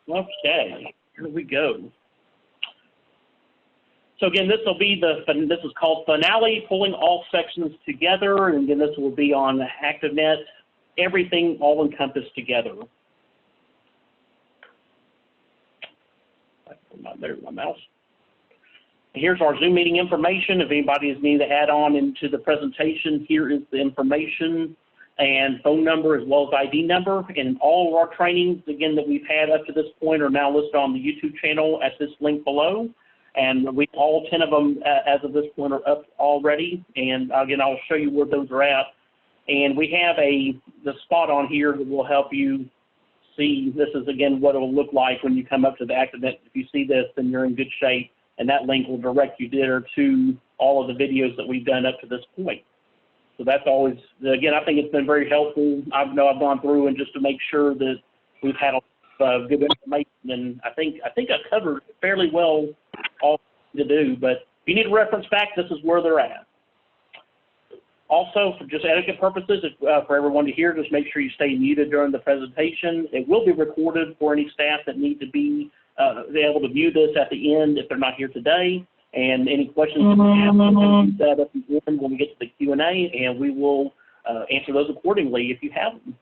Okay, here we go. So again, this will be this is called Finale, pulling all sections together, and again, this will be on ActiveNET, everything all encompassed together. There's my mouse. Here's our Zoom meeting information. If anybody is needing to add on into the presentation, here is the information and phone number as well as ID number. And all of our trainings, again, that we've had up to this point are now listed on the YouTube channel at this link below. And all 10 of them as of this point are up already. And again, I'll show you where those are at. And we have the spot on here that will help you see. This is, again, what it will look like when you come up to the ActiveNET. If you see this, then you're in good shape. And that link will direct you there to all of the videos that we've done up to this point. So that's always, again, I think it's been very helpful. I know I've gone through and just to make sure that we've had good information, and I think I covered fairly well all to do. But if you need a reference back, this is where they're at. Also, for just etiquette purposes, for everyone to hear, just make sure you stay muted during the presentation. It will be recorded for any staff that need to be able to view this at the end if they're not here today. And any questions that we have, we'll use that at the end when we get to the Q&A, and we will answer those accordingly if you have them.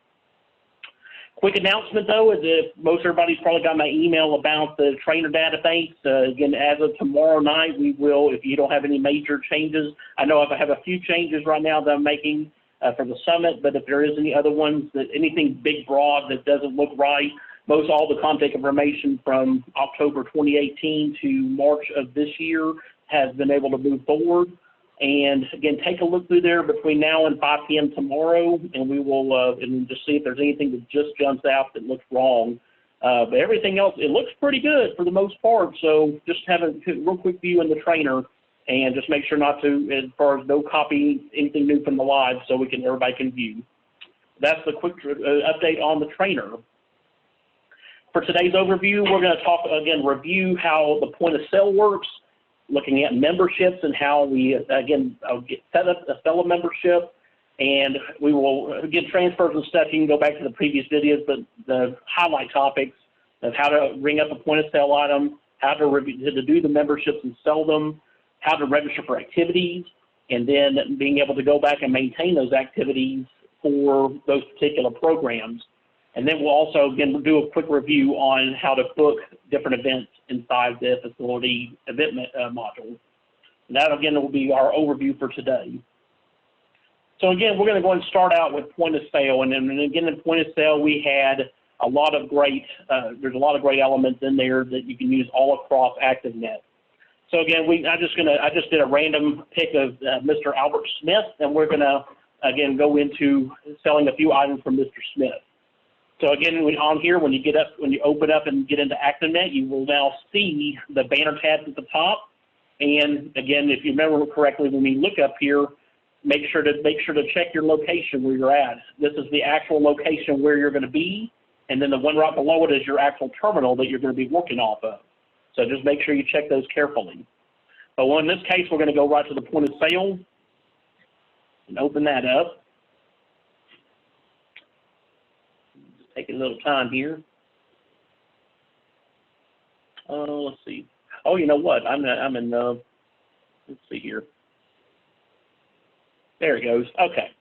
Quick announcement, though, is that most everybody's probably got my email about the trainer database. Again, as of tomorrow night, we will, if you don't have any major changes, I know I have a few changes right now that I'm making for the summit, but if there is any other ones, anything big, broad that doesn't look right, all the contact information from October 2018 to March of this year has been able to move forward. And again, take a look through there between now and 5 p.m. tomorrow, and we will and just see if there's anything that just jumps out that looks wrong. But everything else, it looks pretty good for the most part. So just have a real quick view in the trainer, and just make sure not to, as far as no copy anything new from the live, so everybody can view. That's the quick update on the trainer. For today's overview, we're going to talk, again, review how the point of sale works, looking at memberships and how we, again, set up a fellow membership. And we will, again, transfers and stuff, you can go back to the previous videos, but the highlight topics of how to ring up a point of sale item, how to do the memberships and sell them, how to register for activities, and then being able to go back and maintain those activities for those particular programs. And then we'll also, again, do a quick review on how to book different events inside the facility event module. And that, again, will be our overview for today. So, again, we're going to go and start out with point of sale. And then, again, in point of sale, we had a lot of great, there's a lot of great elements in there that you can use all across ActiveNET. So, again, I just did a random pick of Mr. Albert Smith, and we're going to, again, go into selling a few items from Mr. Smith. So again, on here, when you open up and get into ActiveNET, you will now see the banner tabs at the top. And again, if you remember correctly, when we look up here, make sure to check your location where you're at. This is the actual location where you're going to be, and then the one right below it is your actual terminal that you're going to be working off of. So just make sure you check those carefully. But in this case, we're going to go right to the point of sale and open that up. Taking a little time here. Let's see. Oh, you know what? I'm in. Let's see here. There it goes. Okay.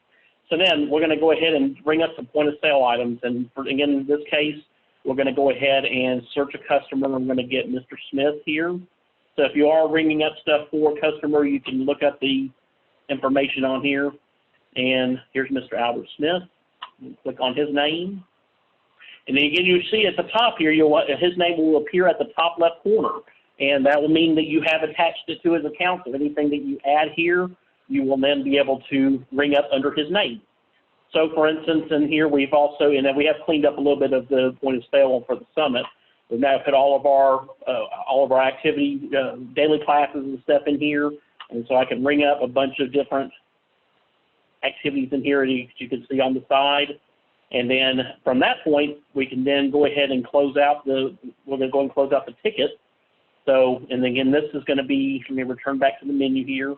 So then we're going to go ahead and bring up some point of sale items. And again, in this case, we're going to go ahead and search a customer. I'm going to get Mr. Smith here. So if you are ringing up stuff for a customer, you can look up the information on here. And here's Mr. Albert Smith. Click on his name. And then again, you see at the top here, his name will appear at the top left corner. And that will mean that you have attached it to his account. So anything that you add here, you will then be able to ring up under his name. So for instance, in here we've also, and then we have cleaned up a little bit of the point of sale for the summit. We've now put all of our activity, daily classes and stuff in here. And so I can ring up a bunch of different activities in here that you can see on the side. And then from that point, we can then go ahead and close out we're going to go and close out the ticket. So, and again, this is going to be, let me return back to the menu here.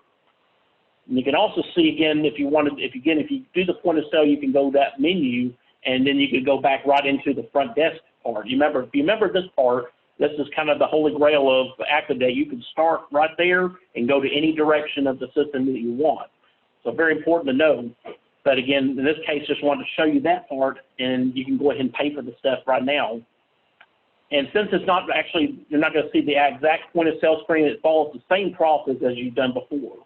And you can also see again, if you do the point of sale, you can go to that menu, and then you can go back right into the front desk part. If you remember this part, this is kind of the holy grail of ActiveNET. You can start right there and go to any direction of the system that you want. So very important to know. But again, in this case, just wanted to show you that part, and you can go ahead and pay for the stuff right now. And since it's not actually, you're not going to see the exact point of sale screen, it follows the same process as you've done before.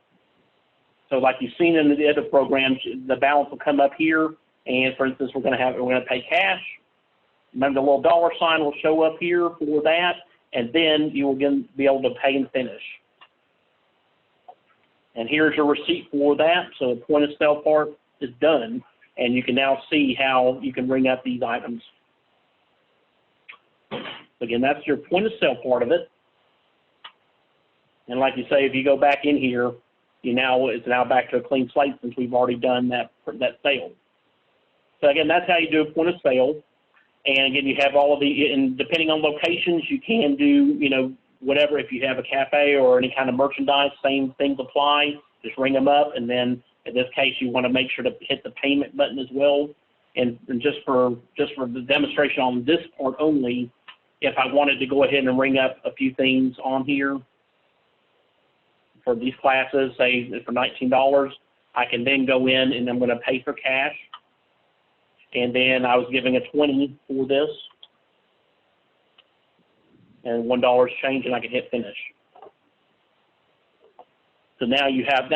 So like you've seen in the other programs, the balance will come up here, and for instance, we're going to pay cash. Remember the little dollar sign will show up here for that, and then you will again be able to pay and finish. And here's your receipt for that. So the point of sale part is done, and you can now see how you can ring up these items. Again, that's your point of sale part of it. And like you say, if you go back in here, it's now back to a clean slate since we've already done that sale. So again, that's how you do a point of sale. And again, you have all of and depending on locations, you can do, whatever. If you have a cafe or any kind of merchandise, same things apply. Just ring them up, and then in this case, you want to make sure to hit the payment button as well. And just for the demonstration on this part only, if I wanted to go ahead and ring up a few things on here for these classes, say for $19, I can then go in and I'm going to pay for cash. And then I was giving a $20 for this, and $1 change, and I can hit finish. So now that you have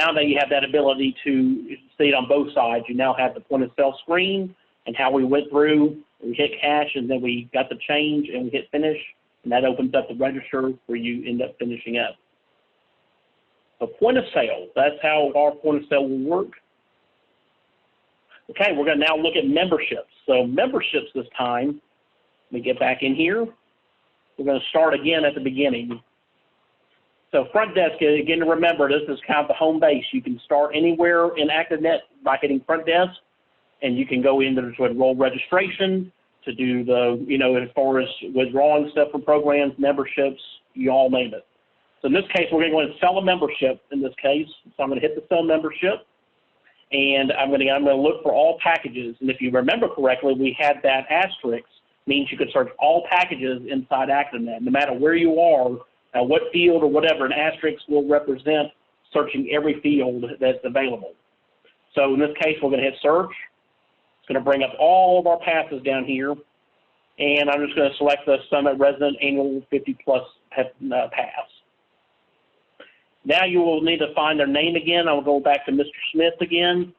that ability to see it on both sides, you now have the point of sale screen and how we went through. We hit cash, and then we got the change, and we hit finish, and that opens up the register where you end up finishing up. So point of sale, that's how our point of sale will work. Okay, we're going to now look at memberships. So memberships this time, let me get back in here. We're going to start again at the beginning. So front desk, again, remember, this is kind of the home base. You can start anywhere in ActiveNET by hitting front desk, and you can go into to enroll registration, to do the, as far as withdrawing stuff from programs, memberships, you all name it. So in this case, we're going to go and sell a membership in this case. So I'm going to hit the sell membership. And I'm going to look for all packages. And if you remember correctly, we had that asterisk, means you could search all packages inside ActiveNET. No matter where you are, what field or whatever, an asterisk will represent searching every field that's available. So in this case, we're going to hit search. It's going to bring up all of our passes down here. And I'm just going to select the Summit Resident Annual 50+ pass. Now you will need to find their name again. I'll go back to Mr. Smith again.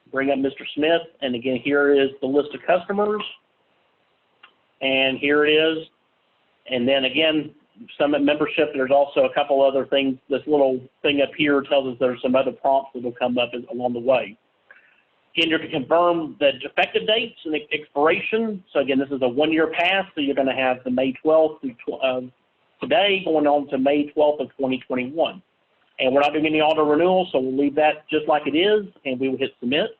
Bring up Mr. Smith, and again, here is the list of customers. And here it is. And then again, Summit membership, there's also a couple other things. This little thing up here tells us there's some other prompts that will come up along the way. Again, you're going to confirm the effective dates and expiration. So again, this is a 1-year pass, so you're going to have the May 12th through today going on to May 12th of 2021. And we're not doing any auto renewal, so we'll leave that just like it is, and we will hit submit.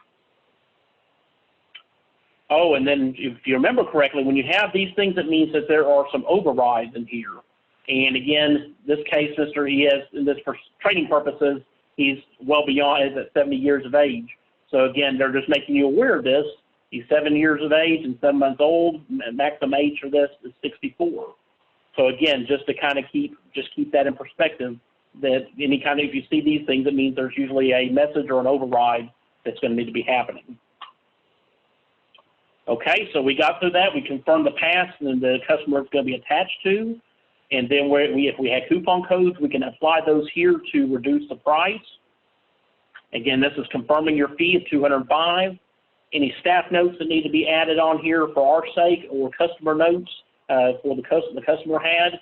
Oh, and then if you remember correctly, when you have these things, it means that there are some overrides in here. And again, this case, for training purposes, he's well beyond, is at 70 years of age. So again, they're just making you aware of this. He's 7 years of age and 7 months old. Maximum age for this is 64. So again, just to kind of keep that in perspective, that if you see these things, it means there's usually a message or an override that's going to need to be happening. Okay, so we got through that. We confirmed the pass and the customer is going to be attached to. And then if we had coupon codes, we can apply those here to reduce the price. Again, this is confirming your fee of $205. Any staff notes that need to be added on here for our sake, or customer notes for the customer had,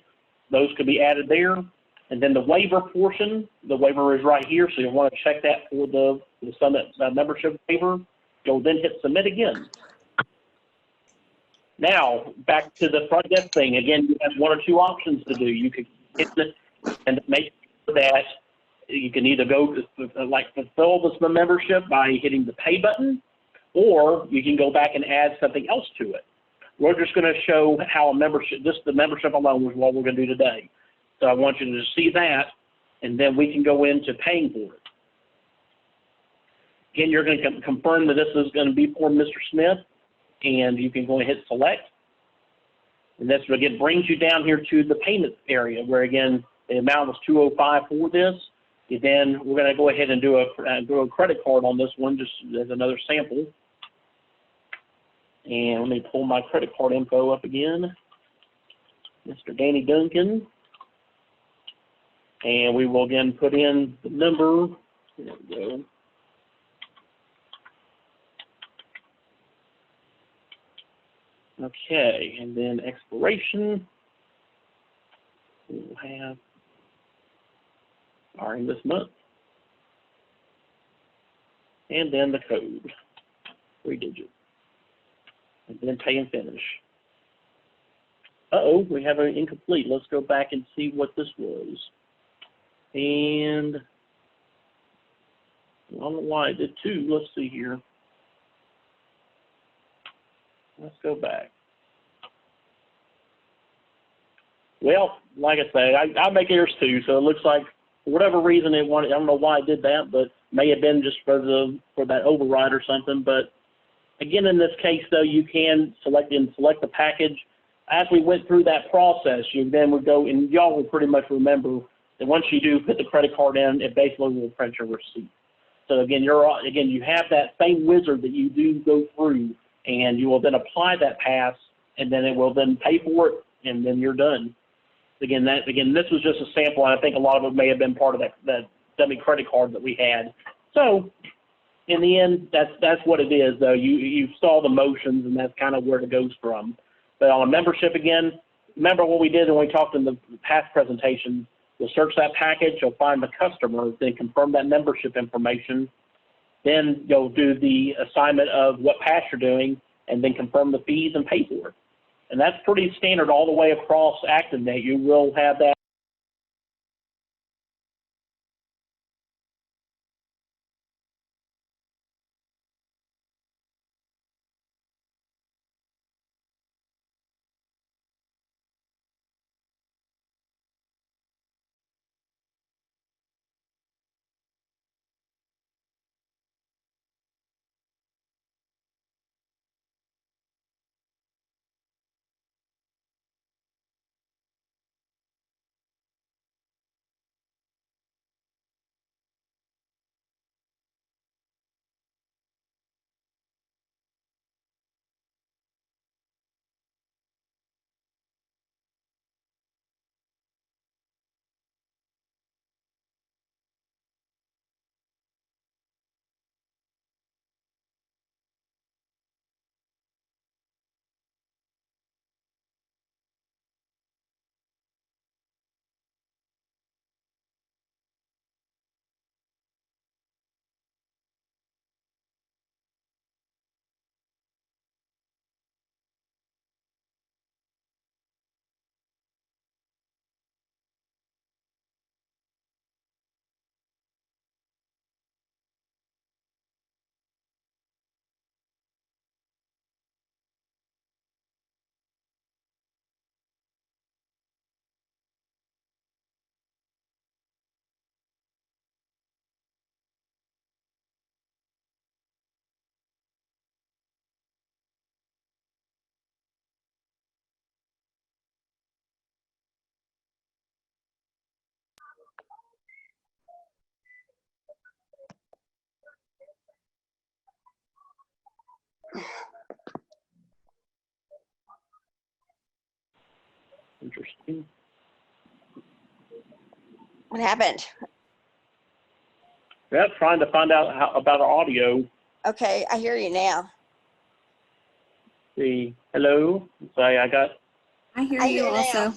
those could be added there. And then the waiver portion, the waiver is right here, so you'll want to check that for the Summit membership waiver. You'll then hit submit again. Now, back to the front desk thing. Again, you have 1 or 2 options to do. You could hit it and make sure that you can either go to, fulfill this membership by hitting the pay button, or you can go back and add something else to it. We're just going to show how a membership, just the membership alone is what we're going to do today. So I want you to see that, and then we can go into paying for it. Again, you're going to confirm that this is going to be for Mr. Smith, and you can go ahead and hit select. And this, again, brings you down here to the payment area where, again, the amount was $205 for this. And then we're going to go ahead and do a credit card on this one just as another sample. And let me pull my credit card info up again. Mr. Danny Duncan. And we will again put in the number. There we go. Okay, and then expiration. We'll have in this month. And then the code, 3 digits. And then pay and finish. Uh-oh, we have an incomplete. Let's go back and see what this was. And I don't know why I did 2. Let's see here. Let's go back. Well, like I say, I make errors too, so it looks like for whatever reason it wanted. I don't know why I did that, but may have been just for that override or something. But again, in this case, though, you can select the package. As we went through that process, you then would go, and y'all will pretty much remember that once you do put the credit card in, it basically will print your receipt. So again, you have that same wizard that you do go through, and you will then apply that pass, and then it will then pay for it, and then you're done. Again, this was just a sample, and I think a lot of it may have been part of that dummy credit card that we had. So in the end, that's what it is, though. You saw the motions, and that's kind of where it goes from. But on a membership, again, remember what we did when we talked in the past presentation. You'll search that package, you'll find the customer, then confirm that membership information. Then you'll do the assignment of what pass you're doing, and then confirm the fees and pay for it. And that's pretty standard all the way across ActiveNET. You will have that. Interesting. What happened? Yeah, trying to find out about our audio. Okay, I hear you now. See, hello. Say, I hear you also.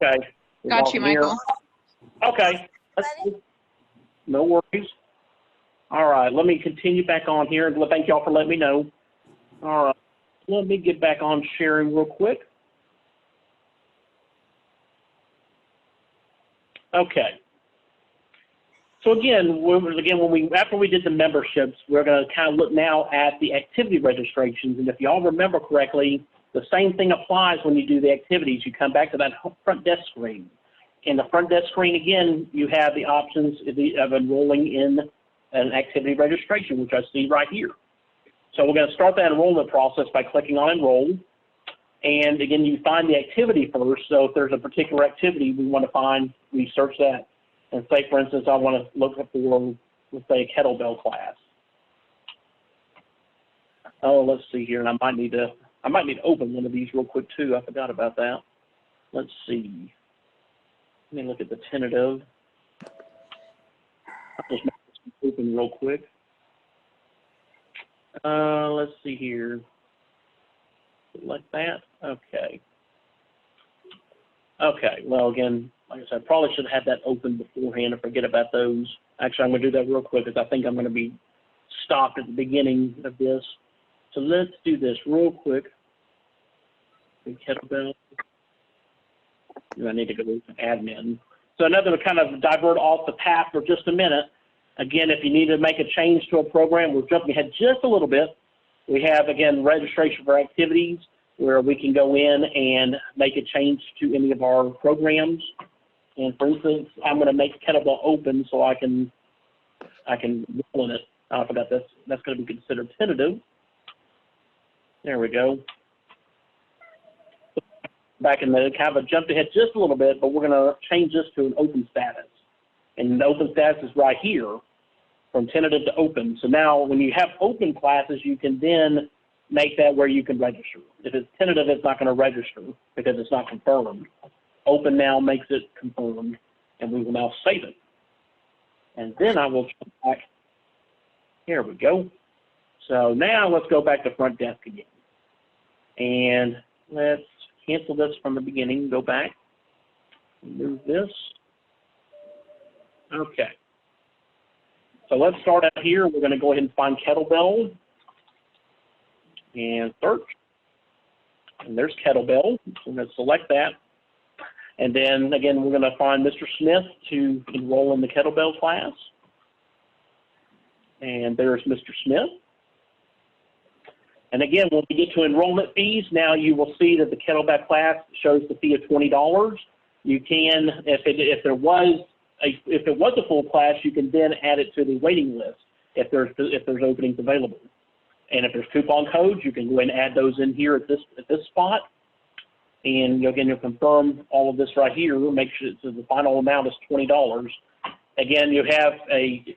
Okay. Got you, Michael. Okay. No worries. All right, let me continue back on here. Thank y'all for letting me know. All right, let me get back on sharing real quick. Okay. So again, after we did the memberships, we're going to kind of look now at the activity registrations. And if y'all remember correctly, the same thing applies when you do the activities. You come back to that front desk screen. In the front desk screen, again, you have the options of enrolling in an activity registration, which I see right here. So we're going to start that enrollment process by clicking on Enroll. And again, you find the activity first. So if there's a particular activity we want to find, we search that. And say, for instance, I want to look for, let's say, a kettlebell class. Oh, let's see here, and I might need to open one of these real quick too. I forgot about that. Let's see. Let me look at the tentative. I'll just make this open real quick. Let's see here. Like that. Okay. Okay. Well, again, like I said, I probably should have had that open beforehand. I forget about those. Actually, I'm going to do that real quick because I think I'm going to be stopped at the beginning of this. So let's do this real quick. The kettlebell. I need to go to admin. So another to kind of divert off the path for just a minute. Again, if you need to make a change to a program, we're jumping ahead just a little bit. We have, again, registration for activities where we can go in and make a change to any of our programs. And for instance, I'm going to make kettlebell open so I can roll in it. I forgot that's going to be considered tentative. There we go. Back in the kind of jumped ahead just a little bit, but we're going to change this to an open status. And the open status is right here, from tentative to open. So now when you have open classes, you can then make that where you can register. If it's tentative, it's not going to register because it's not confirmed. Open now makes it confirmed, and we will now save it. And then I will jump back. Here we go. So now let's go back to front desk again. And let's cancel this from the beginning, go back, move this. Okay. So let's start out here. We're going to go ahead and find kettlebell and search. And there's kettlebell. So we're going to select that. And then, again, we're going to find Mr. Smith to enroll in the kettlebell class. And there's Mr. Smith. And again, when we get to enrollment fees, now you will see that the kettlebell class shows the fee of $20. You can, if it was a full class, you can then add it to the waiting list if there's openings available. And if there's coupon codes, you can go ahead and add those in here at this spot. And again, you'll confirm all of this right here. Make sure the final amount is $20. Again, you have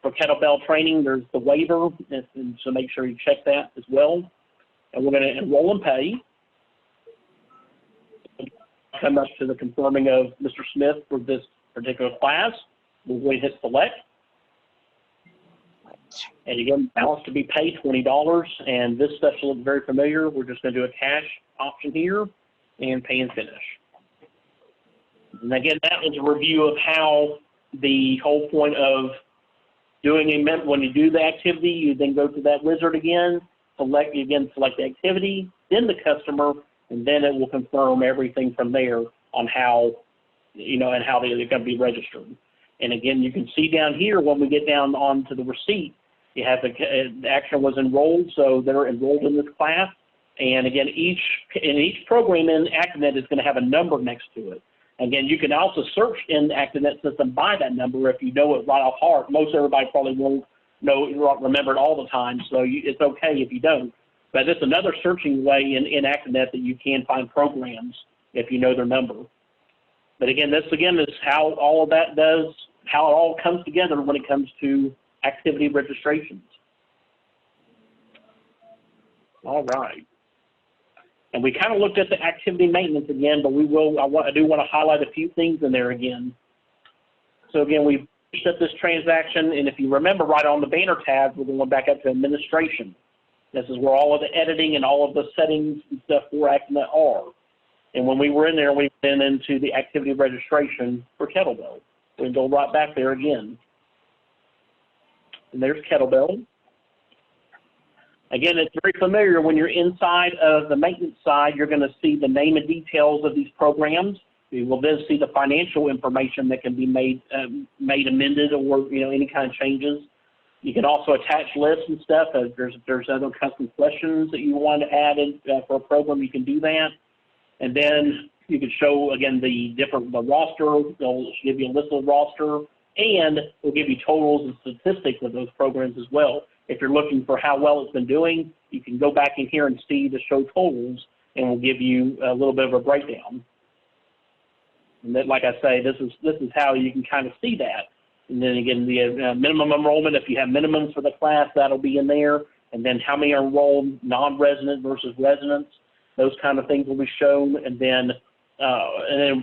for kettlebell training, there's the waiver, and so make sure you check that as well. And we're going to enroll and pay. Come up to the confirming of Mr. Smith for this particular class. We'll go ahead and hit select. And again, balance to be paid, $20. And this stuff should look very familiar. We're just going to do a cash option here and pay and finish. And again, that is a review of how the whole point of doing when you do the activity, you then go to that wizard again, select the activity, then the customer, and then it will confirm everything from there on how, and how they're going to be registered. And again, you can see down here when we get down onto the receipt, you have the action was enrolled, so they're enrolled in this class. And again, each program in ActiveNET is going to have a number next to it. Again, you can also search in the ActiveNET system by that number if you know it right off heart. Most everybody probably won't remember it all the time, so it's okay if you don't. But it's another searching way in ActiveNET that you can find programs if you know their number. But again, this is how all of that does, how it all comes together when it comes to activity registrations. All right. And we kind of looked at the activity maintenance again, but I do want to highlight a few things in there again. So again, we set this transaction, and if you remember right on the banner tab, we're going back up to administration. This is where all of the editing and all of the settings and stuff for ActiveNET are. And when we were in there, we went into the activity registration for kettlebell. We go right back there again. And there's kettlebell. Again, it's very familiar. When you're inside of the maintenance side, you're going to see the name and details of these programs. You will then see the financial information that can be made amended, or any kind of changes. You can also attach lists and stuff. If there's other custom questions that you want to add in for a program, you can do that. And then you can show again the roster. They'll give you a list of the roster, and we'll give you totals and statistics of those programs as well. If you're looking for how well it's been doing, you can go back in here and see the show totals, and we'll give you a little bit of a breakdown. And that, like I say, this is how you can kind of see that. And then again, the minimum enrollment, if you have minimums for the class, that'll be in there. And then how many are enrolled, non-resident versus residents, those kind of things will be shown. And then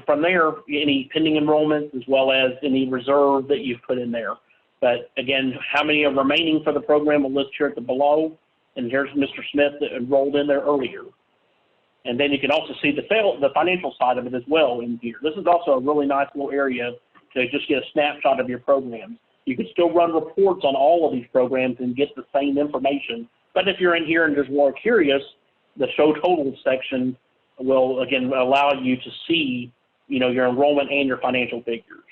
from there, any pending enrollments as well as any reserve that you've put in there. But again, how many are remaining for the program will list here at the below. And here's Mr. Smith that enrolled in there earlier. And then you can also see the financial side of it as well in here. This is also a really nice little area to just get a snapshot of your programs. You can still run reports on all of these programs and get the same information. But if you're in here and just more curious, the show totals section will, again, allow you to see, your enrollment and your financial figures.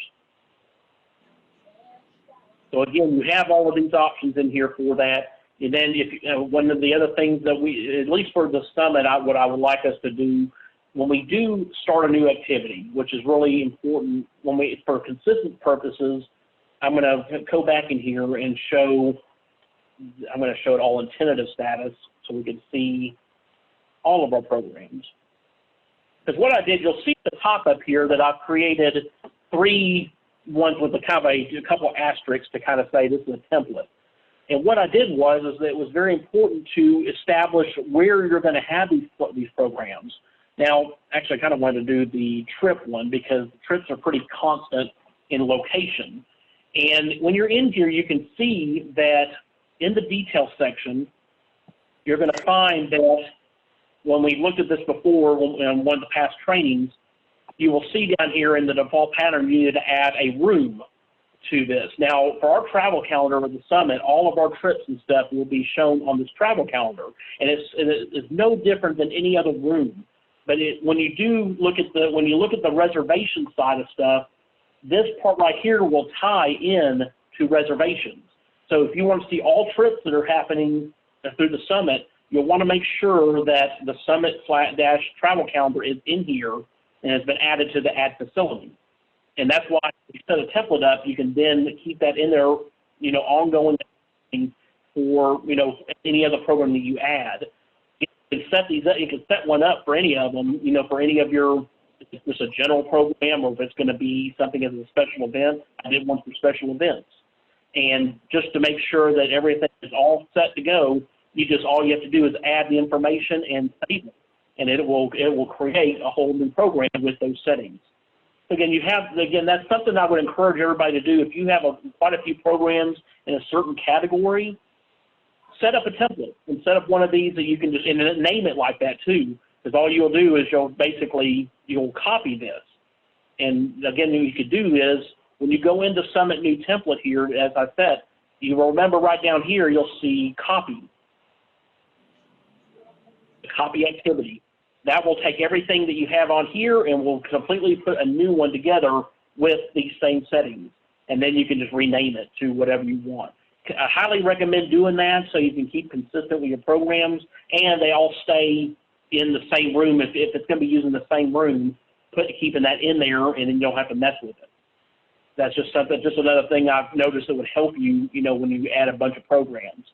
So again, you have all of these options in here for that. And then one of the other things that at least for the summit, what I would like us to do, when we do start a new activity, which is really important, for consistent purposes, I'm going to go back in here and I'm going to show it all in tentative status so we can see all of our programs. Because what I did, you'll see at the top up here that I've created 3 ones with a couple asterisks to kind of say this is a template. And what I did was that it was very important to establish where you're going to have these programs. Now, actually, I kind of wanted to do the trip one because trips are pretty constant in location. And when you're in here, you can see that in the detail section, you're going to find that when we looked at this before in one of the past trainings, you will see down here in the default pattern, you need to add a room to this. Now, for our travel calendar with the summit, all of our trips and stuff will be shown on this travel calendar. And it's no different than any other room. But when you look at the reservation side of stuff, this part right here will tie in to reservations. So if you want to see all trips that are happening through the summit, you'll want to make sure that the summit /travel calendar is in here and has been added to the add facility. And that's why if you set a template up, you can then keep that in there, ongoing for, any other program that you add. You can set these up, you can set one up for any of them, for any of your, if it's just a general program or if it's going to be something as a special event. I did one for special events. And just to make sure that everything is all set to go, all you have to do is add the information and save it. And it will create a whole new program with those settings. Again, that's something I would encourage everybody to do. If you have quite a few programs in a certain category, set up a template and set up one of these that you can just, and name it like that too, because all you'll do is you'll copy this. And again, what you could do is, when you go into Summit New Template here, as I said, you will remember right down here, you'll see copy activity. That will take everything that you have on here and will completely put a new one together with these same settings. And then you can just rename it to whatever you want. I highly recommend doing that so you can keep consistent with your programs and they all stay in the same room. If it's going to be using the same room, keeping that in there and then you don't have to mess with it. That's just another thing I've noticed that would help you, when you add a bunch of programs.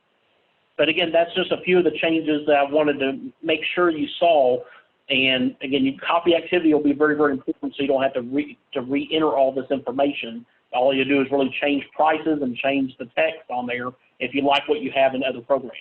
But again, that's just a few of the changes that I wanted to make sure you saw. And again, copy activity will be very, very important, so you don't have to re-enter all this information. All you do is really change prices and change the text on there if you like what you have in other programs.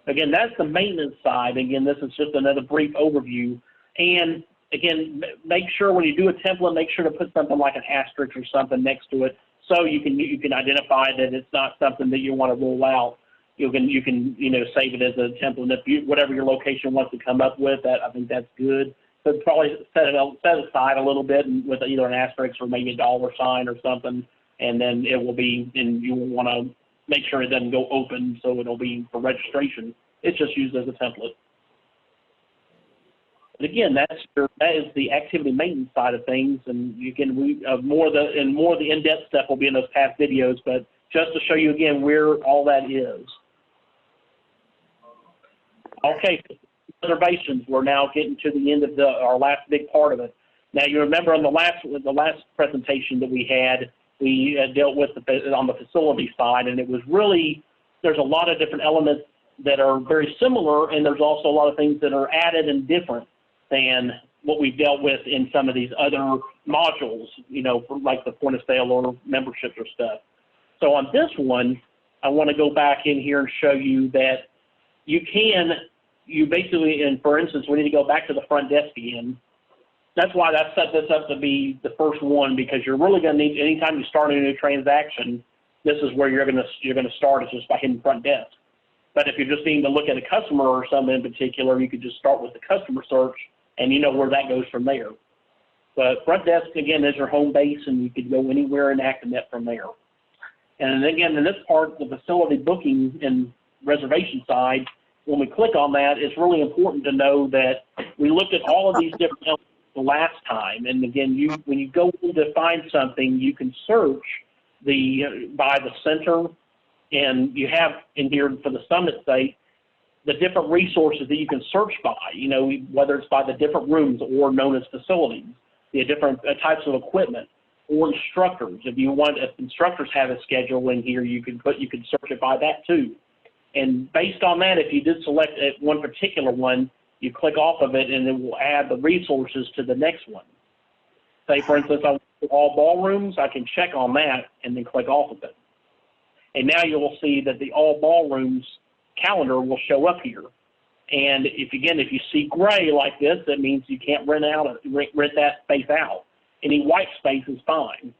Again, that's the maintenance side. Again, this is just another brief overview. And again, make sure when you do a template, make sure to put something like an asterisk or something next to it so you can identify that it's not something that you want to roll out. You can save it as a template. If whatever your location wants to come up with, I think that's good. So probably set aside a little bit with either an asterisk or maybe a dollar sign or something, and then it will be. And you will want to make sure it doesn't go open, so it'll be for registration. It's just used as a template. But again, that is the activity maintenance side of things, and more of the in-depth stuff will be in those past videos. But just to show you again where all that is. Okay, reservations. We're now getting to the end of our last big part of it. Now you remember on the last presentation that we had, we dealt with on the facility side, and it was really, there's a lot of different elements that are very similar, and there's also a lot of things that are added and different than what we've dealt with in some of these other modules, you know, for like the point of sale or memberships or stuff. So on this one, I want to go back in here and show you that you basically, and for instance, we need to go back to the front desk again. That's why I set this up to be the first one, because you're really going to need, anytime you start a new transaction, this is where you're going to start, is just by hitting front desk. But if you're just needing to look at a customer or something in particular, you could just start with the customer search, and you know where that goes from there. But front desk, again, is your home base, and you could go anywhere in ActiveNET from there. And again, in this part, the facility booking and reservation side, when we click on that, it's really important to know that we looked at all of these different elements the last time. And again, when you go to find something, you can search by the center, and you have in here for the Summit site the different resources that you can search by, you know, whether it's by the different rooms or known as facilities, the different types of equipment, or instructors. If instructors have a schedule in here, you can search it by that too. And based on that, if you did select one particular one, you click off of it and it will add the resources to the next one. Say, for instance, I want all ballrooms, I can check on that and then click off of it. And now you will see that the all ballrooms calendar will show up here. And if you see gray like this, that means you can't rent that space out. Any white space is fine.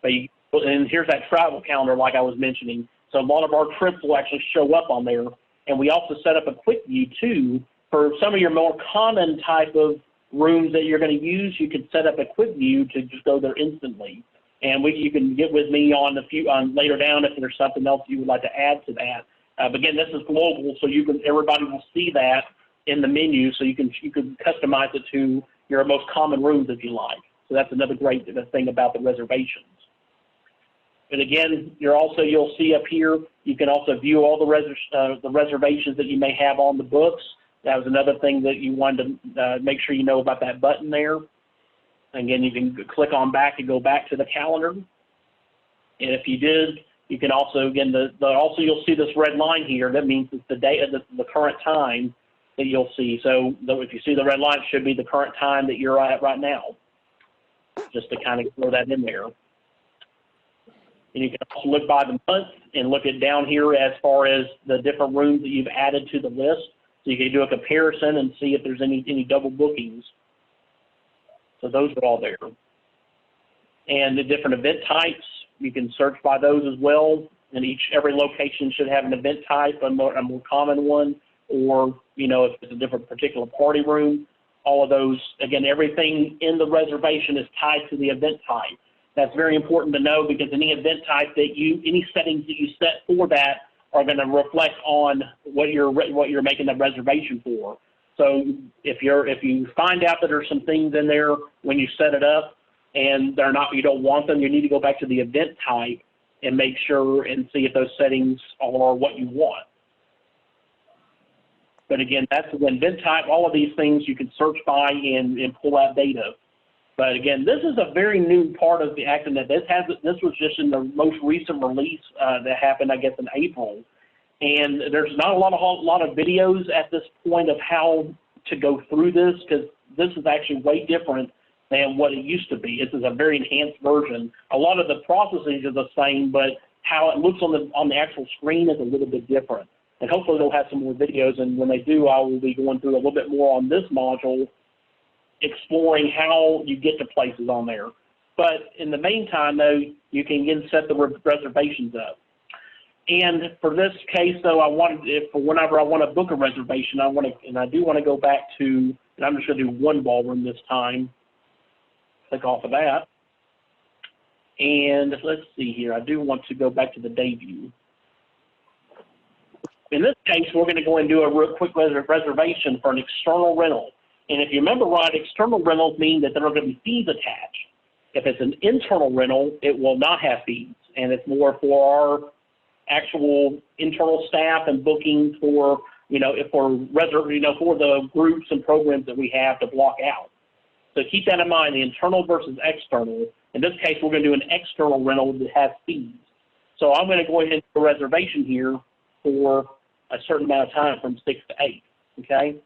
And here's that travel calendar like I was mentioning. So a lot of our trips will actually show up on there. And we also set up a quick view too for some of your more common type of rooms that you're going to use. You can set up a quick view to just go there instantly. And you can get with me on later down if there's something else you would like to add to that. But again, this is global, so everybody will see that in the menu. So you can customize it to your most common rooms if you like. So that's another great thing about the reservations. But again, you'll see up here, you can also view all the reservations that you may have on the books. That was another thing that you wanted to make sure you know about that button there. Again, you can click on back and go back to the calendar. And if you did, you can also, again, you'll see this red line here. That means it's the date, the current time that you'll see. So if you see the red line, it should be the current time that you're at right now, just to kind of throw that in there. And you can also look by the month and look at down here as far as the different rooms that you've added to the list. So you can do a comparison and see if there's any double bookings. So those are all there. And the different event types, you can search by those as well. And every location should have an event type, a more common one, or, you know, if it's a different particular party room. All of those, again, everything in the reservation is tied to the event type. That's very important to know, because any event type any settings that you set for that are going to reflect on what you're making the reservation for. So if you find out that there's some things in there when you set it up and you don't want them, you need to go back to the event type and make sure and see if those settings are what you want. But again, that's the event type. All of these things you can search by and pull out data. But again, this is a very new part of the ActiveNET. This was just in the most recent release that happened, I guess, in April. And there's not a lot of videos at this point of how to go through this, because this is actually way different than what it used to be. This is a very enhanced version. A lot of the processes are the same, but how it looks on the actual screen is a little bit different. And hopefully they'll have some more videos, and when they do, I will be going through a little bit more on this module, exploring how you get to places on there. But in the meantime, though, you can again set the reservations up. And for this case, though, whenever I want to book a reservation, I do want to go back to, and I'm just going to do one ballroom this time. Click off of that. And let's see here. I do want to go back to the day view. In this case, we're going to go and do a real quick reservation for an external rental. And if you remember right, external rentals mean that there are going to be fees attached. If it's an internal rental, it will not have fees, and it's more for our actual internal staff and bookings for, for the groups and programs that we have to block out. So keep that in mind, the internal versus external. In this case, we're going to do an external rental that has fees. So I'm going to go ahead and do a reservation here for a certain amount of time from 6 to 8, okay?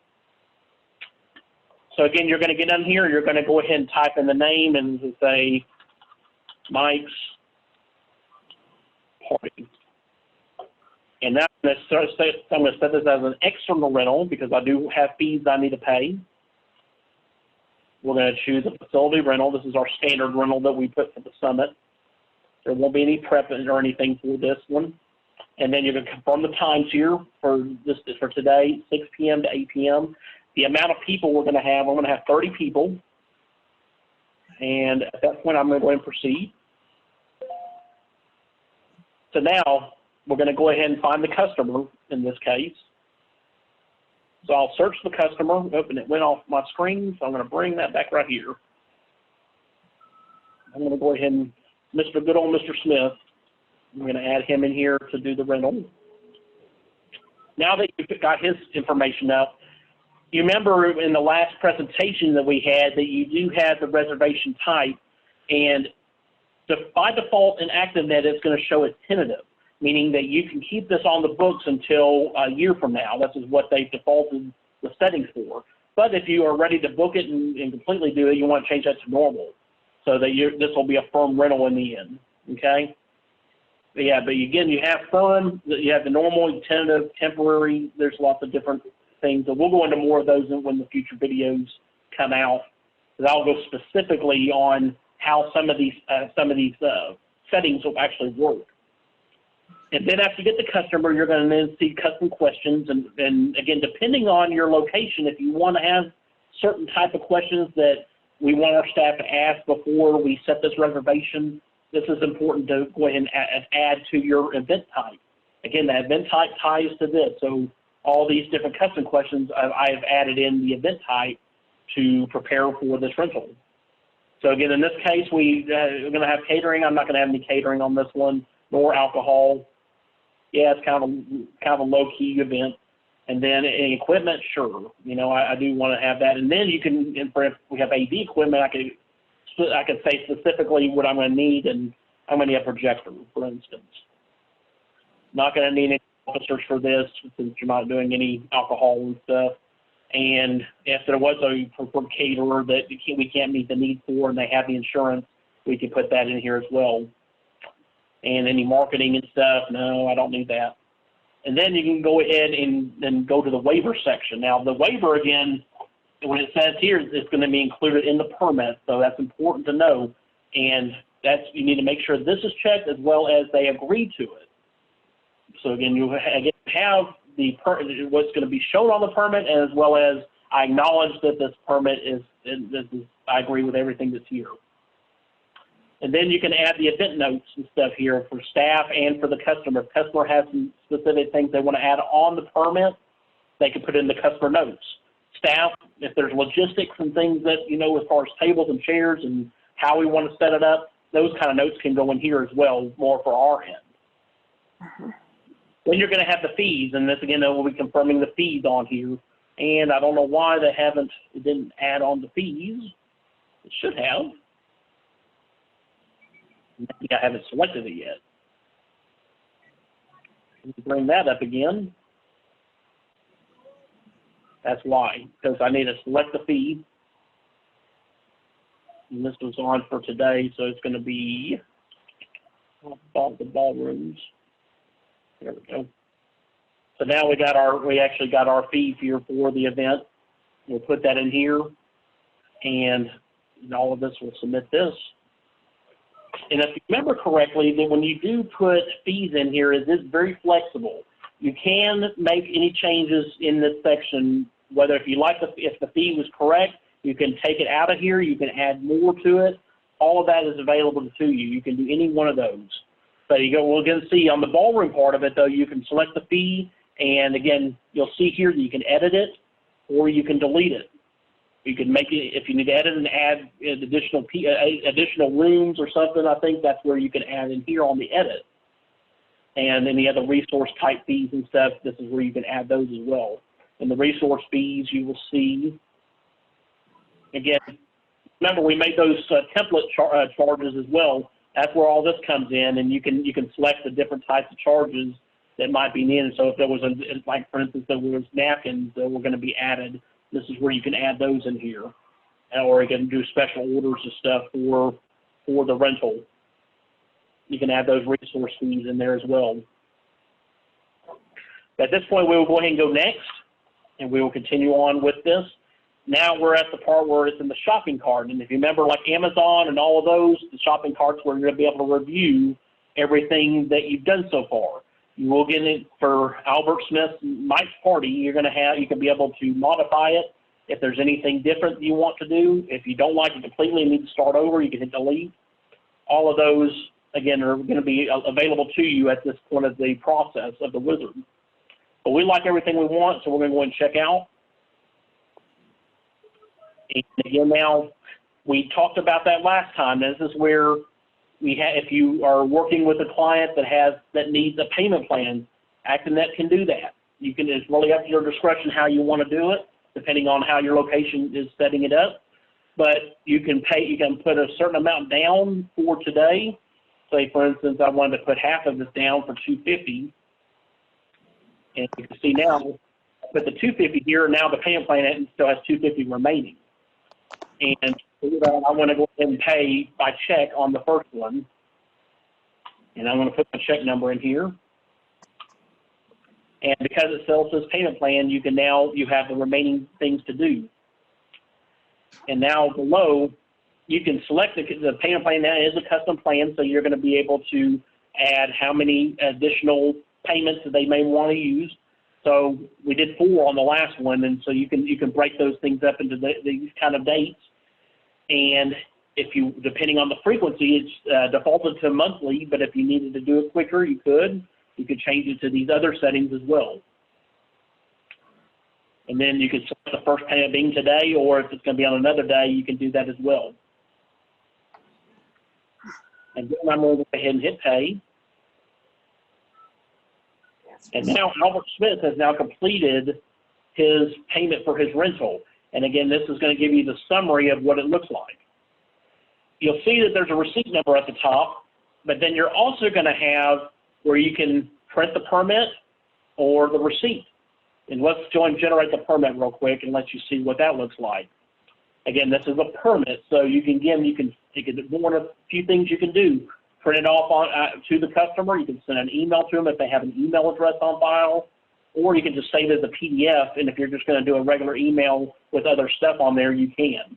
So again, you're going to get in here, you're going to go ahead and type in the name and say Mike's Party. And now I'm going to set this as an external rental because I do have fees I need to pay. We're going to choose a facility rental. This is our standard rental that we put for the summit. There won't be any prep or anything for this one. And then you're going to confirm the times here for today, 6 p.m. to 8 p.m. The amount of people we're going to have 30 people. And at that point, I'm going to go ahead and proceed. So now we're going to go ahead and find the customer in this case. So I'll search the customer. Open it went off my screen, so I'm going to bring that back right here. I'm going to go ahead and good old Mr. Smith. I'm going to add him in here to do the rental. Now that you've got his information up, you remember in the last presentation that we had that you do have the reservation type, and by default in ActiveNET it's going to show as tentative, meaning that you can keep this on the books until a year from now. This is what they've defaulted the settings for. But if you are ready to book it and completely do it, you want to change that to normal, so that this will be a firm rental in the end, okay? Yeah, but again, you have firm, you have the normal, tentative, temporary. There's lots of different things, and we'll go into more of those when the future videos come out. I'll go specifically on how some of these settings will actually work. And then after you get the customer, you're going to then see custom questions, and again, depending on your location, if you want to have certain type of questions that we want our staff to ask before we set this reservation, this is important to go ahead and add to your event type. Again, the event type ties to this. So all these different custom questions I have added in the event type to prepare for this rental. So again, in this case, we're going to have catering. I'm not going to have any catering on this one, nor alcohol. Yeah, it's kind of a low-key event. And then any equipment, sure. You know, I do want to have that. And then you can, if we have AV equipment, I could say specifically what I'm going to need, and I'm going to need a projector, for instance. Not going to need any officers for this since you're not doing any alcohol and stuff. And if there was a preferred caterer that we can't meet the need for and they have the insurance, we can put that in here as well. And any marketing and stuff, no, I don't need that. And then you can go ahead and go to the waiver section. Now, the waiver, again, when it says here, it's going to be included in the permit, so that's important to know. And you need to make sure this is checked as well as they agree to it. So again, you have what's going to be shown on the permit, as well as I acknowledge that this permit I agree with everything that's here. And then you can add the event notes and stuff here for staff and for the customer. If the customer has some specific things they want to add on the permit, they can put in the customer notes. Staff, if there's logistics and things that, you know, as far as tables and chairs and how we want to set it up, those kind of notes can go in here as well, more for our end. Then you're going to have the fees, and this again, we'll be confirming the fees on here. And I don't know why it didn't add on the fees. It should have. I think I haven't selected it yet. Let me bring that up again. That's why, because I need to select the fee. And this was on for today, so it's going to be the ballrooms. There we go. So now we actually got our fee here for the event. We'll put that in here, and all of this will submit this. And if you remember correctly, that when you do put fees in here, it is very flexible. You can make any changes in this section, whether if the fee was correct, you can take it out of here, you can add more to it. All of that is available to you. You can do any one of those. So we're going to see on the ballroom part of it, though, you can select the fee, and again, you'll see here that you can edit it or you can delete it. You can make it, if you need to edit and add additional rooms or something, I think that's where you can add in here on the edit. And any other resource type fees and stuff, this is where you can add those as well. And the resource fees you will see, again, remember we made those template charges as well. That's where all this comes in, and you can select the different types of charges that might be needed. So if there was like for instance, there was napkins that were going to be added, this is where you can add those in here, or you can do special orders of stuff for the rental. You can add those resource fees in there as well. At this point, we will go ahead and go next, and we will continue on with this. Now we're at the part where it's in the shopping cart, and if you remember, like Amazon and all of those, the shopping carts where you're going to be able to review everything that you've done so far. You will get it for Albert Smith's Mike's Party. You can be able to modify it if there's anything different you want to do. If you don't like it completely and need to start over, you can hit delete. All of those, again, are going to be available to you at this point of the process of the wizard. But we like everything we want, so we're going to go ahead and check out. And again, now, we talked about that last time. This is where if you are working with a client that needs a payment plan, ActiveNET can do that. It's really up to your discretion how you want to do it, depending on how your location is setting it up. But you can put a certain amount down for today. Say, for instance, I wanted to put half of this down for $250. And you can see now, I put the $250 here, and now the payment plan still has $250 remaining. And I want to go ahead and pay by check on the first one. And I'm going to put the check number in here. And because it sells this payment plan, you have the remaining things to do. And now below, you can select the payment plan. That is a custom plan, so you're going to be able to add how many additional payments that they may want to use. So we did 4 on the last one, and so you can break those things up into these kind of dates. And depending on the frequency, it's defaulted to monthly, but if you needed to do it quicker, you could. You could change it to these other settings as well. And then you can select the first payment being today, or if it's going to be on another day, you can do that as well. And then I'm going to go ahead and hit pay. And now Albert Smith has now completed his payment for his rental. And again, this is going to give you the summary of what it looks like. You'll see that there's a receipt number at the top, but then you're also going to have where you can print the permit or the receipt. And let's generate the permit real quick and let you see what that looks like. Again, this is a permit, so one of a few things you can do. Print it off to the customer. You can send an email to them if they have an email address on file, or you can just save it as a PDF, and if you're just going to do a regular email with other stuff on there, you can.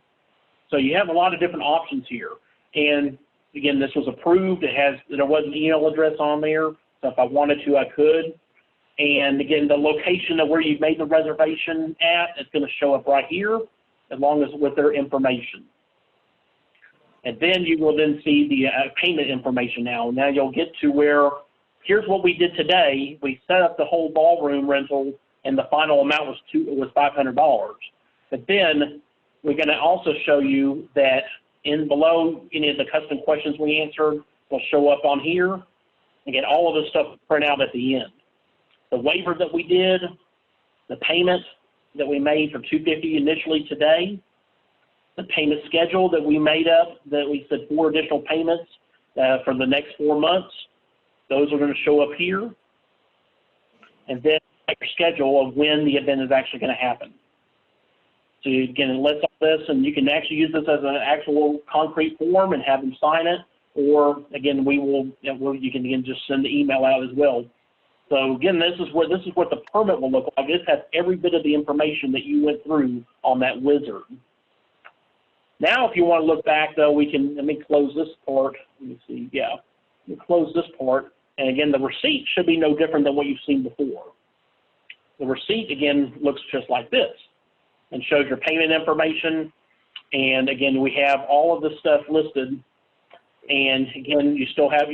So you have a lot of different options here. And again, this was approved. There was an email address on there, so if I wanted to, I could. And again, the location of where you made the reservation at is going to show up right here, along with their information. And then you will then see the payment information now. Now you'll get to where, here's what we did today. We set up the whole ballroom rental, and the final amount was $500. But then we're going to also show you that below any of the custom questions we answered will show up on here. Again, all of this stuff will print out at the end. The waiver that we did, the payment that we made for $250 initially today, the payment schedule that we made up, that we said 4 additional payments for the next 4 months, those are going to show up here. And then your schedule of when the event is actually going to happen. So again, it lists all this, and you can actually use this as an actual concrete form and have them sign it, or again, you can again just send the email out as well. So again, this is what the permit will look like. This has every bit of the information that you went through on that wizard. Now, if you want to look back, though, let me close this part. Let me see. Yeah, let me close this part. And again, the receipt should be no different than what you've seen before. The receipt, again, looks just like this and shows your payment information. And again, we have all of this stuff listed. And again, you still have,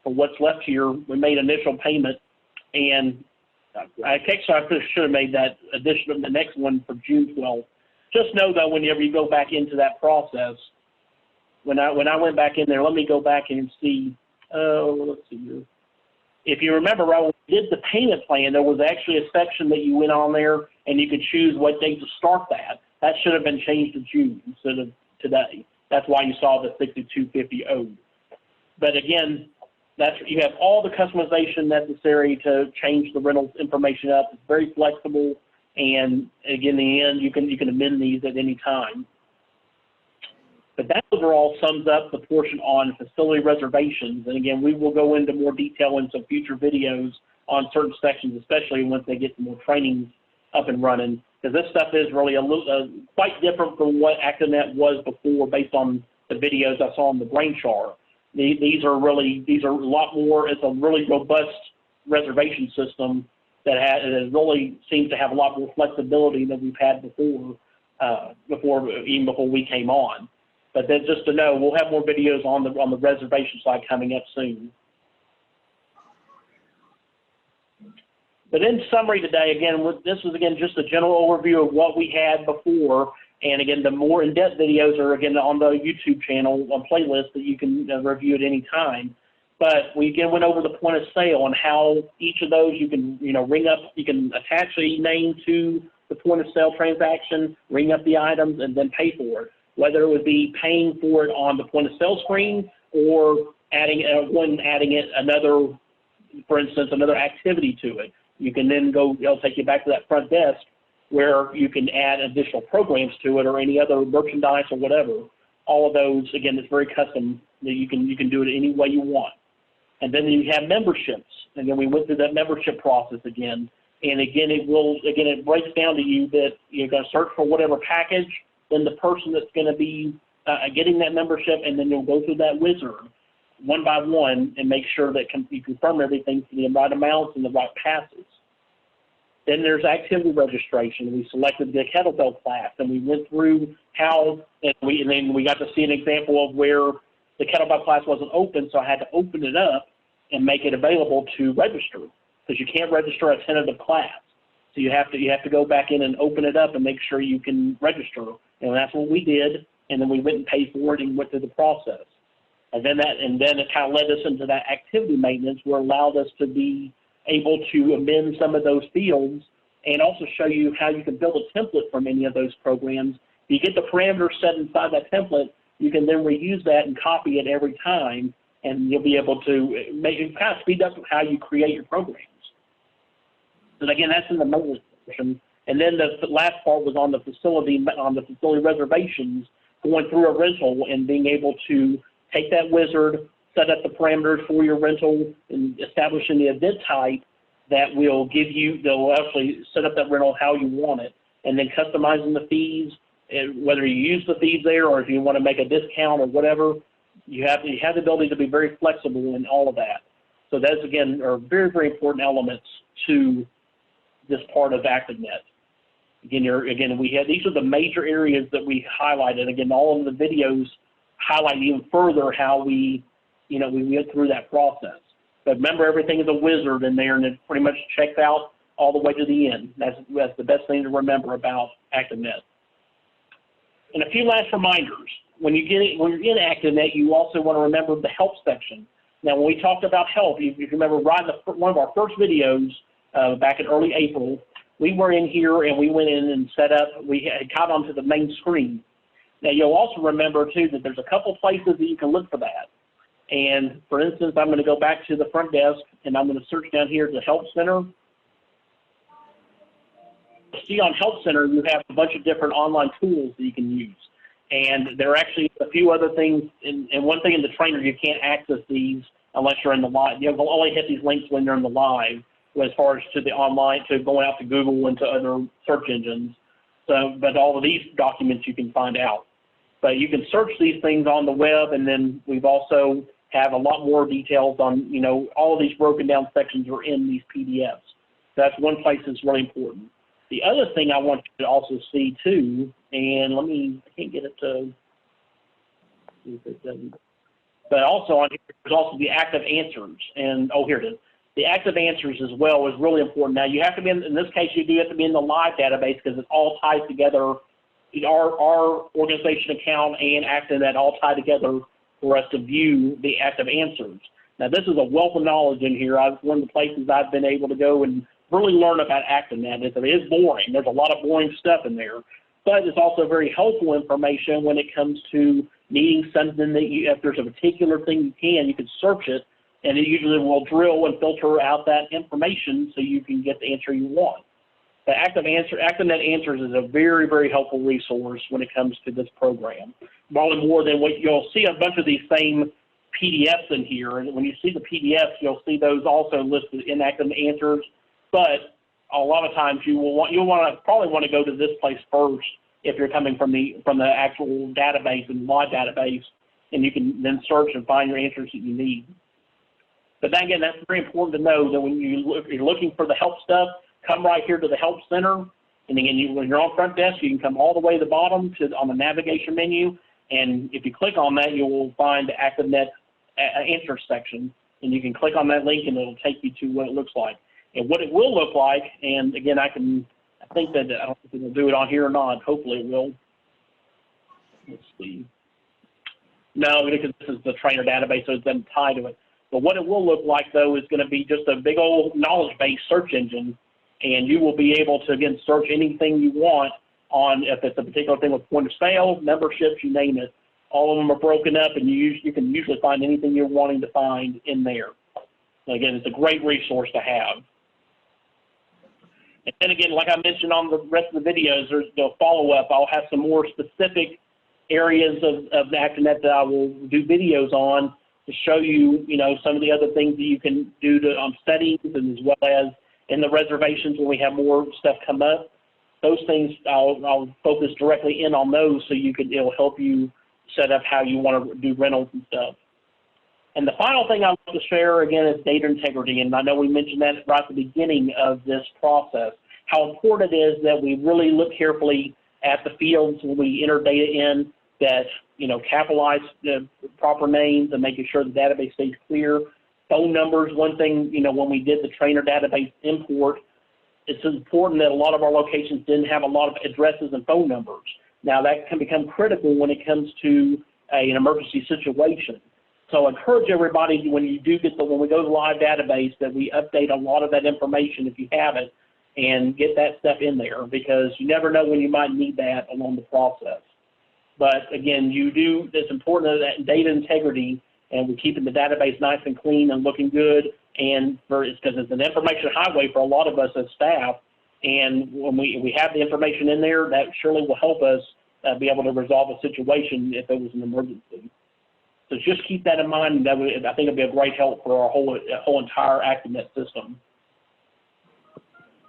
for what's left here, we made initial payment. And I should have made that addition, the next one for June 12th. Just know that whenever you go back into that process, when I went back in there, let me go back and see. Let's see here. If you remember, right when we did the payment plan, there was actually a section that you went on there, and you could choose what date to start that. That should have been changed to June instead of today. That's why you saw the $62.50 owed. But again, you have all the customization necessary to change the rental information up. It's very flexible, and again, in the end, you can amend these at any time. But that overall sums up the portion on facility reservations. And again, we will go into more detail in some future videos on certain sections, especially once they get some more trainings up and running, because this stuff is really quite different from what ActiveNet was before, based on the videos I saw on the brain chart. These are a lot more. It's a really robust reservation system that really seems to have a lot more flexibility than we've had before, even before we came on. But then, just to know, we'll have more videos on the reservation side coming up soon. But in summary today, again, this is just a general overview of what we had before. And again, the more in-depth videos are again on the YouTube channel on playlist that you can review at any time. But we again went over the point of sale and how each of those you can ring up, you can attach a name to the point of sale transaction, ring up the items, and then pay for it. Whether it would be paying for it on the point of sale screen or adding another, for instance, another activity to it. You can then it'll take you back to that front desk where you can add additional programs to it or any other merchandise or whatever. All of those, again, it's very custom. You can do it any way you want. And then you have memberships. And then we went through that membership process again. And again, it breaks down to you that you're going to search for whatever package, then the person that's going to be getting that membership, and then you'll go through that wizard one by one and make sure that you confirm everything for the right amounts and the right passes. Then there's activity registration. We selected the kettlebell class, and we went through how, and then we got to see an example of where the kettlebell class wasn't open, so I had to open it up and make it available to register, because you can't register a tentative class. So you have to go back in and open it up and make sure you can register. And that's what we did, and then we went and paid for it and went through the process. And then it kind of led us into that activity maintenance, where it allowed us to be able to amend some of those fields and also show you how you can build a template from any of those programs. If you get the parameters set inside that template, you can then reuse that and copy it every time, and you'll be able to kind of speed up how you create your programs. And again, that's in the maintenance portion. And then the last part was on the facility reservations, going through a rental and being able to take that wizard, set up the parameters for your rental, and establishing the event type that will they'll actually set up that rental how you want it, and then customizing the fees, whether you use the fees there or if you want to make a discount or whatever. You have the ability to be very flexible in all of that. So those, again, are very, very important elements to this part of ActiveNet. Again, we had, these are the major areas that we highlighted. Again, all of the videos highlight even further how we went through that process. But remember, everything is a wizard in there, and it pretty much checks out all the way to the end. That's the best thing to remember about ActiveNet. And a few last reminders. When you're in ActiveNet, you also want to remember the help section. Now, when we talked about help, if you remember right in one of our first videos back in early April, we were in here and we went in and set up, we had got onto the main screen. Now, you'll also remember, too, that there's a couple places that you can look for that. And, for instance, I'm going to go back to the front desk, and I'm going to search down here at the Help Center. See, on Help Center, you have a bunch of different online tools that you can use. And there are actually a few other things, and one thing in the trainer, you can't access these unless you're in the live. You'll only hit these links when you're in the live, as far as to the online, to going out to Google and to other search engines. So, but all of these documents you can find out. But you can search these things on the web, and then we've also have a lot more details on, all of these broken down sections are in these PDFs. So that's one place that's really important. The other thing I want you to also see too, and I can't get it to, see if it doesn't, but also on here, there's also the active answers. And, here it is. The active answers as well is really important. Now, you have to be, in this case, you do have to be in the live database because it's all tied together. Our organization account and ActiveNet all tie together for us to view the active answers. Now, this is a wealth of knowledge in here. One of the places I've been able to go and really learn about ActiveNet. It is boring. There's a lot of boring stuff in there, but it's also very helpful information when it comes to needing something that if there's a particular thing you can search it and it usually will drill and filter out that information so you can get the answer you want. The ActiveNet Answers is a very, very helpful resource when it comes to this program. Probably more than what you'll see a bunch of these same PDFs in here, and when you see the PDFs, you'll see those also listed in ActiveNet Answers. But a lot of times you'll probably want to go to this place first if you're coming from the actual database and live database, and you can then search and find your answers that you need. But then again, that's very important to know that when you're looking for the help stuff, come right here to the Help Center. And again, when you're on front desk, you can come all the way to the bottom on the navigation menu. And if you click on that, you will find the ActiveNet Answers section. And you can click on that link and it'll take you to what it looks like. And what it will look like, and again, I think that, I don't know if it'll do it on here or not. Hopefully it will. Let's see. No, because this is the trainer database, so it doesn't tie to it. But what it will look like, though, is going to be just a big old knowledge-based search engine. And you will be able to, again, search anything you want on, if it's a particular thing with point of sale, memberships, you name it. All of them are broken up, and you can usually find anything you're wanting to find in there. So again, it's a great resource to have. And then again, like I mentioned on the rest of the videos, there's the follow-up. I'll have some more specific areas of the ActiveNet that I will do videos on to show you, some of the other things that you can do on settings, and as well as in the reservations when we have more stuff come up. Those things, I'll focus directly in on those so it'll help you set up how you want to do rentals and stuff. And the final thing I want to share, again, is data integrity. And I know we mentioned that right at the beginning of this process, how important it is that we really look carefully at the fields when we enter data in, that, capitalize the proper names and making sure the database stays clear. Phone numbers, one thing, when we did the trainer database import, it's important that a lot of our locations didn't have a lot of addresses and phone numbers. Now, that can become critical when it comes to an emergency situation. So I encourage everybody, when we go to the live database, that we update a lot of that information if you have it, and get that stuff in there, because you never know when you might need that along the process. But again, it's important that data integrity, and we're keeping the database nice and clean and looking good, and because it's an information highway for a lot of us as staff, and when we have the information in there, that surely will help us be able to resolve a situation if it was an emergency. So just keep that in mind, and I think it'll be a great help for our whole entire ActiveNet system.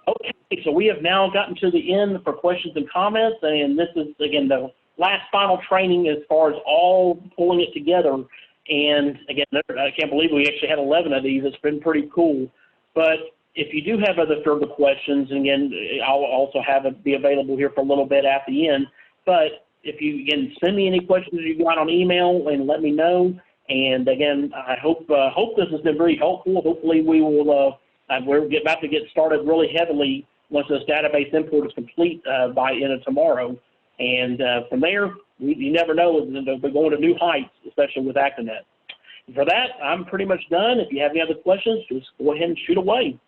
Okay, so we have now gotten to the end for questions and comments, and this is, again, the last final training as far as all pulling it together. And again, I can't believe we actually had 11 of these. It's been pretty cool. But if you do have other further questions, and again, I'll also have it be available here for a little bit at the end. But if you, again, send me any questions you got on email and let me know. And again, I hope this has been very helpful. Hopefully we will, we're about to get started really heavily once this database import is complete by end of tomorrow. And from there, you never know, they'll be going to new heights, especially with ActiveNet. And for that, I'm pretty much done. If you have any other questions, just go ahead and shoot away.